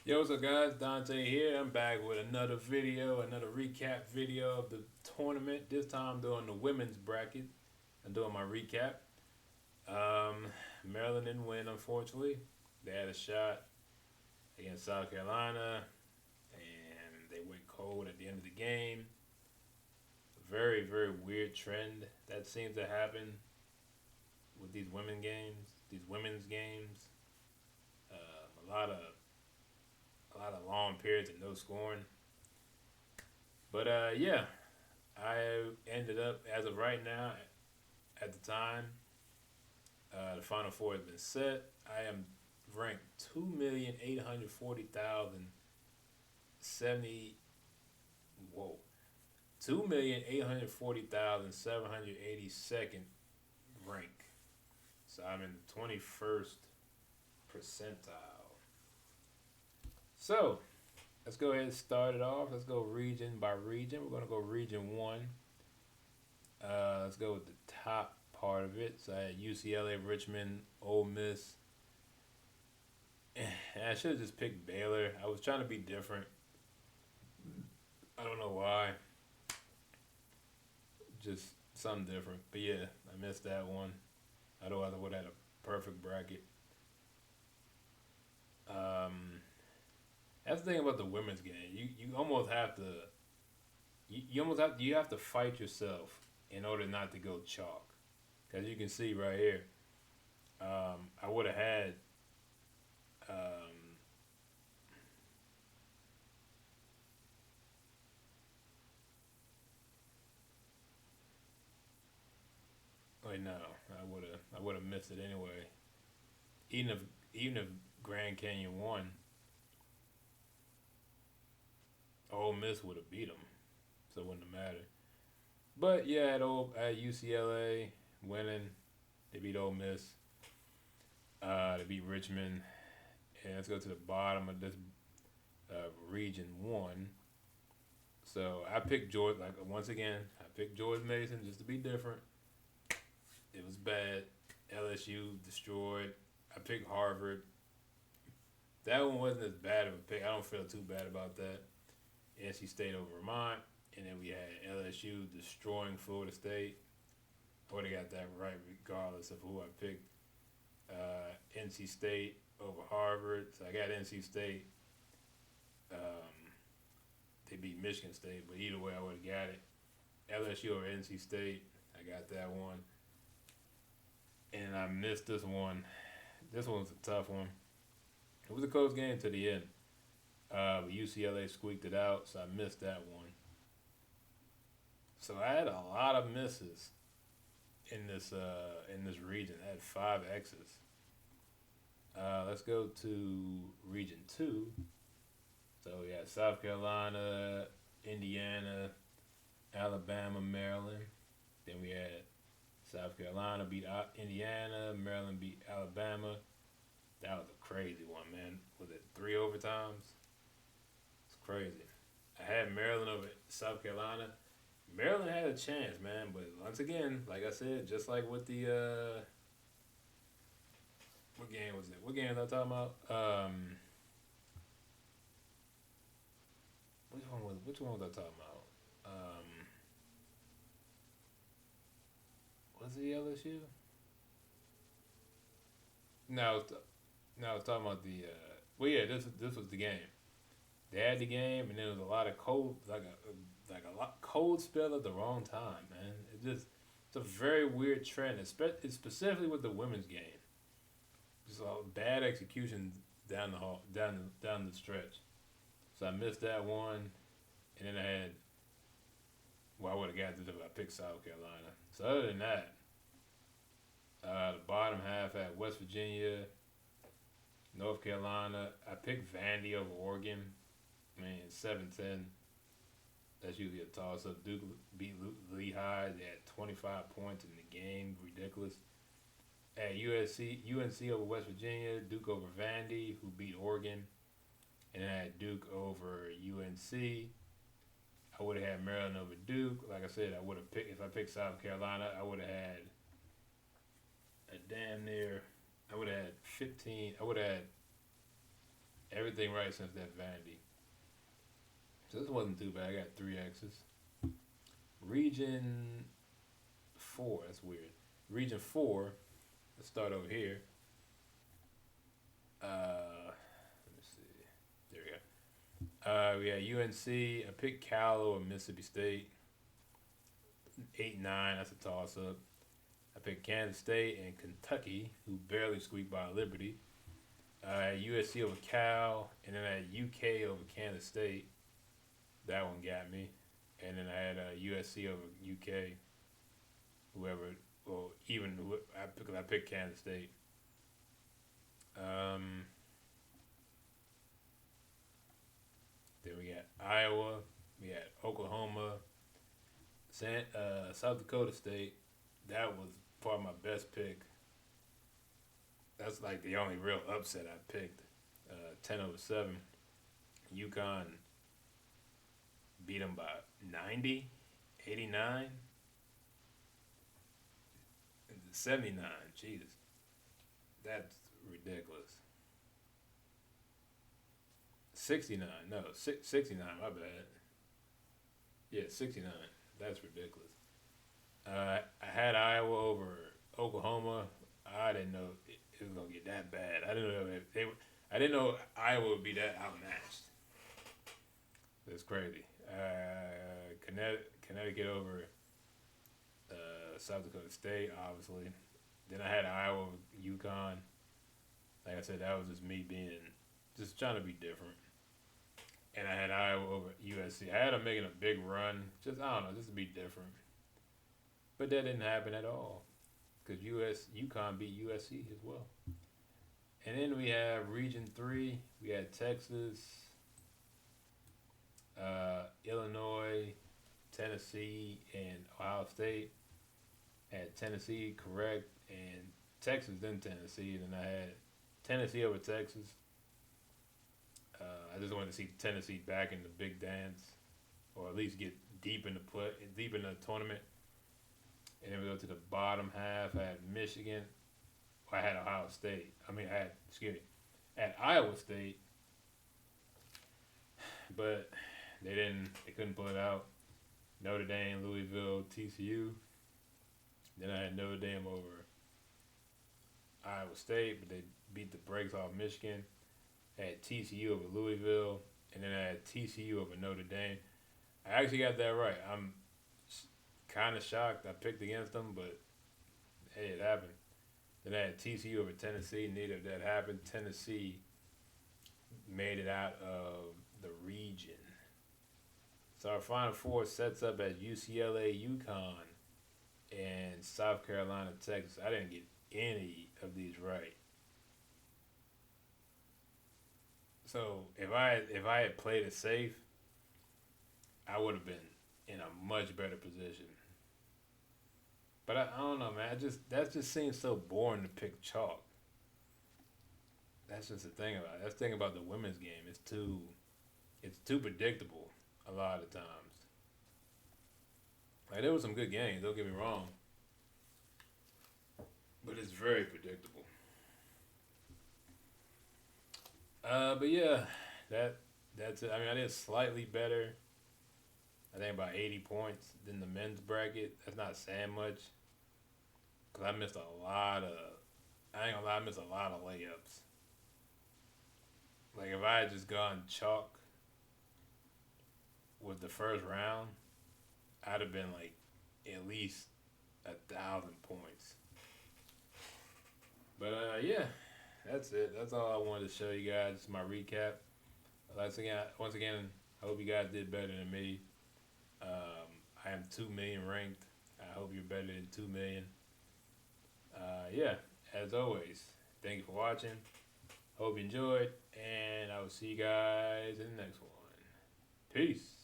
Yo, what's up, guys? Dante here. I'm back with another video, another recap video of the tournament. This time, I'm doing the women's bracket. I'm doing my recap. Maryland didn't win, unfortunately. They had a shot against South Carolina, and they went cold at the end of the game. Very, very weird trend that seems to happen with these women's games. A lot of long periods of no scoring. But yeah, I ended up as of right now. At the time, the Final Four has been set. I am ranked 2,840,070. Whoa, 2,840,782nd rank. So I'm in the 21st percentile. So let's go ahead and start it off. Let's go region by region. We're gonna go region one. Let's go with the top part of it. So I had UCLA, Richmond, Ole Miss, and I should have just picked Baylor. I was trying to be different. I don't know why. Just something different. But yeah, I missed that one. Otherwise, I would have had a perfect bracket. Um, that's the thing about the women's game. You almost have to you have to fight yourself in order not to go chalk. Because you can see right here, I would have had um, wait, no, I would have missed it anyway. Even if Grand Canyon won, Ole Miss would have beat them, so it wouldn't have mattered. But yeah, at UCLA winning, they beat Ole Miss. They beat Richmond, and let's go to the bottom of this region one. So I picked George. Like once again, I picked George Mason just to be different. It was bad. LSU destroyed. I picked Harvard. That one wasn't as bad of a pick. I don't feel too bad about that. NC State over Vermont, and then we had LSU destroying Florida State. I would have got that right regardless of who I picked. NC State over Harvard. So I got NC State. Um, they beat Michigan State, but either way, I would have got it. LSU over NC State. I got that one, and I missed this one. This one was a tough one. It was a close game to the end. But UCLA squeaked it out, so I missed that one. So I had a lot of misses in this region. I had five X's. Let's go to region two. So yeah, South Carolina, Indiana, Alabama, Maryland. Then we had South Carolina beat Indiana, Maryland beat Alabama. That was a crazy one, man. Was it three overtimes? It's crazy. I had Maryland over South Carolina. Maryland had a chance, man, but once again, like I said, just like with the what game was it? What game was I talking about? Which one was I talking about? Was it LSU? No, no, I was talking about the. Well, yeah, this was the game. They had the game, and there was a lot of cold, like a lot cold spell at the wrong time, man. It's a very weird trend, it's specifically with the women's game. Just a bad execution down the hall, down the stretch. So I missed that one, and then I had. Well, I would have got this if I picked South Carolina. So other than that, the bottom half had West Virginia, North Carolina. I picked Vandy over Oregon. I mean, 7-10. That's usually a toss up. Duke beat Lehigh. They had 25 points in the game. Ridiculous. At UNC over West Virginia. Duke over Vandy, who beat Oregon. And I had Duke over UNC. I would have had Maryland over Duke. Like I said, I would have picked if I picked South Carolina. I would have had a damn near. I would have had 15. I would have had Everything right since that Vandy. So this wasn't too bad. I got three X's. Region 4. That's weird. Region 4. Let's start over here. Let me see. There we go. We got UNC. I picked Cal over Mississippi State. 8-9. That's a toss up. I picked Kansas State and Kentucky, who barely squeaked by Liberty. USC over Cal, and then I had UK over Kansas State. That one got me. And then I had USC over UK. Whoever, well, even because I picked Kansas State. Then we got Iowa. We had Oklahoma. South Dakota State. That was probably my best pick. That's like the only real upset I picked. 10-7. UConn beat them by 90, 89, 79. Jesus. That's ridiculous. 69. No, 69. My bad. Yeah, 69. That's ridiculous. I had Iowa over Oklahoma. I didn't know it was gonna get that bad. I didn't know I didn't know Iowa would be that outmatched. That's crazy. Connecticut over South Dakota State, obviously. Then I had Iowa over UConn. Like I said, that was just me just trying to be different. And I had Iowa over USC. I had them making a big run. Just, I don't know, just to be different. But that didn't happen at all. Because UConn beat USC as well. And then we have Region 3. We had Texas, Illinois, Tennessee, and Ohio State. Had Tennessee correct, and Texas then Tennessee. And then I had Tennessee over Texas. I just wanted to see Tennessee back in the big dance, or at least get deep in the tournament. And then we go to the bottom half. I had Michigan. I had Ohio State. I had Iowa State, but they couldn't pull it out. Notre Dame, Louisville, TCU. Then I had Notre Dame over Iowa State, but they beat the brakes off Michigan. I had TCU over Louisville, and then I had TCU over Notre Dame. I actually got that right. I'm kind of shocked I picked against them, but hey, it happened. Then I had TCU over Tennessee. Neither of that happened. Tennessee made it out of the region. So our Final Four sets up as UCLA, UConn, and South Carolina, Texas. I didn't get any of these right. So if I had played it safe, I would have been in a much better position. But I don't know, man. That just seems so boring to pick chalk. That's just the thing about it. That's the thing about the women's game. It's too predictable a lot of times. Like, there were some good games, don't get me wrong. But it's very predictable. But yeah, that's it. I mean, I did slightly better. I think about 80 points than the men's bracket. That's not saying much. Because I missed a lot of layups. Like, if I had just gone chalk with the first round, I'd have been like at least 1,000 points. But yeah, that's it. That's all I wanted to show you guys. This is my recap. Once again, I hope you guys did better than me. I am 2 million ranked. I hope you're better than 2 million. Yeah, as always, thank you for watching. Hope you enjoyed, and I will see you guys in the next one. Peace.